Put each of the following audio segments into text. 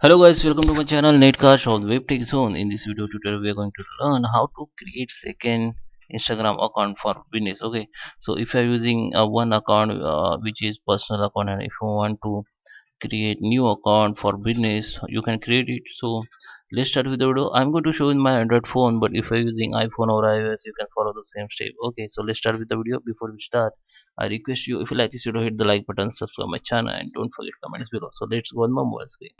Hello guys, welcome to my channel NetCast of the WebTech Zone. In this video tutorial, we are going to learn how to create second Instagram account for business. Okay, so if you are using one account which is personal account, and if you want to create new account for business, you can create it. So let's start with the video. I'm going to show in my Android phone, but if you're using iPhone or iOS, you can follow the same step. Okay, so let's start with the video. Before we start, I request you, if you like this video, hit the like button, subscribe my channel, and don't forget comments below. So let's go on my mobile screen.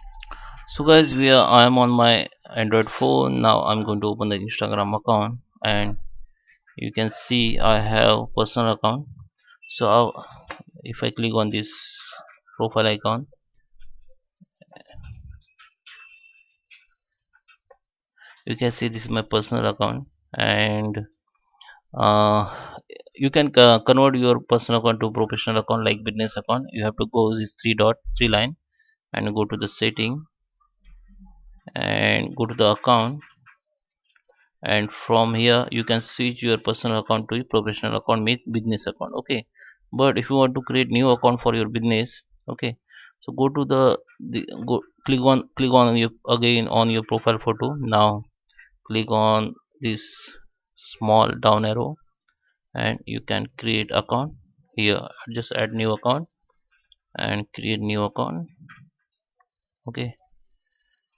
So guys, I am on my Android phone now. I'm going to open the Instagram account, and you can see I have personal account. So if I click on this profile icon, you can see this is my personal account, and uh, you can convert your personal account to professional account like business account. You have to go this three line and go to the setting and go to the account, and from here you can switch your personal account to your professional account with business account. Okay, but if you want to create new account for your business, okay, so go to the go click on your again on your profile photo. Now click on this small down arrow, and you can create account here. Just add new account and create new account. Okay,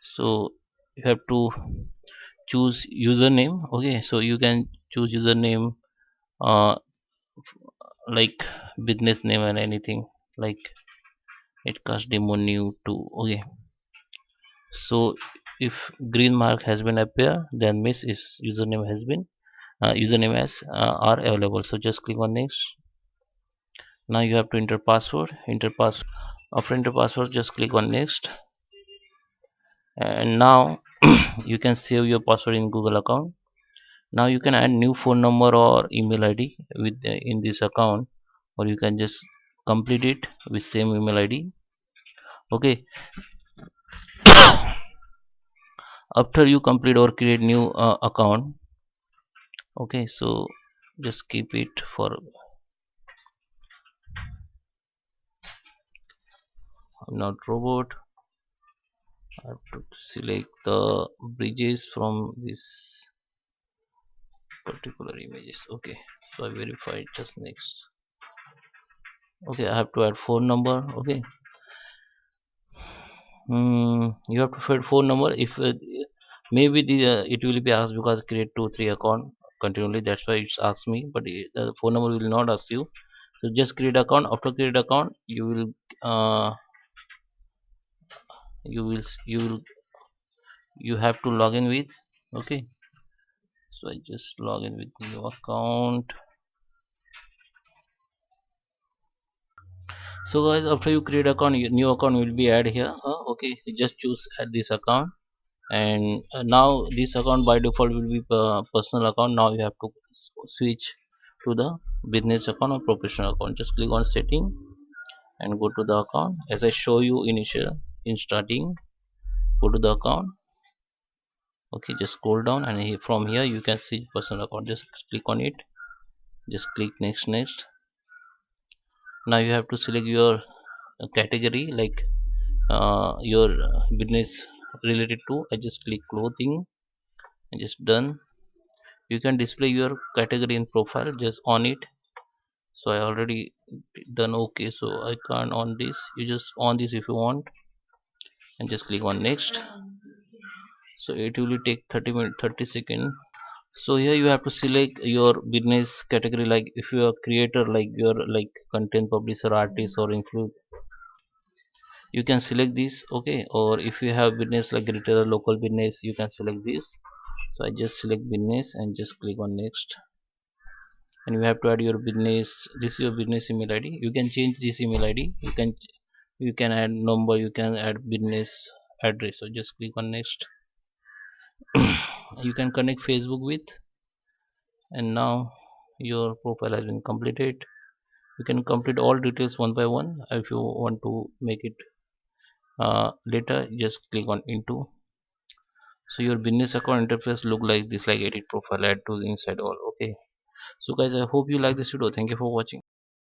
so you have to choose username. Okay, so you can choose username uh like business name and anything like NetCast demo new 2. Okay, so if green mark has been appear, then means is username has been username as are available. So just click on next. Now you have to enter password. After enter password, just click on next, and now you can save your password in Google account. Now you can add new phone number or email ID with in this account, or you can just complete it with same email ID. Okay, after you complete or create new account, okay, so just keep it for I'm not robot. I have to select the bridges from this particular images. Okay, so I verified. Just next. Okay, I have to add phone number. Okay, you have to fill phone number. If maybe it will be asked because create 2 3 account continually, that's why it's asked me, but the phone number will not ask you. So just create account. After create account, uh, you will you have to log in with. Okay, so I just log in with new account. So guys, after you create account, your new account will be add here. Okay, you just choose add this account, and now this account by default will be personal account. Now you have to switch to the business account or professional account. Just click on setting and go to the account as I show you initial in starting. Go to the account. Okay, just scroll down, and from here you can see personal account. Just click on it. Just click next. Now you have to select your category, like your business related to. I just click clothing and just done. You can display your category in profile just on it. So I already done. Okay, so I can't on this. You just on this if you want, and just click on next. So it will take 30 minutes, 30 seconds. So here you have to select your business category, like if you are creator, like your like content publisher, artist, or influencer, you can select this. Okay, or if you have business like retailer, local business, you can select this. So I just select business and just click on next, and you have to add your business. This is your business email ID. You can change this email ID. You can add number, you can add business address. So just click on next. You can connect Facebook with, and now your profile has been completed. You can complete all details one by one. If you want to make it later, just click on into. So your business account interface look like this, like edit profile, add to the inside all. Okay, so guys, I hope you like this video. Thank you for watching.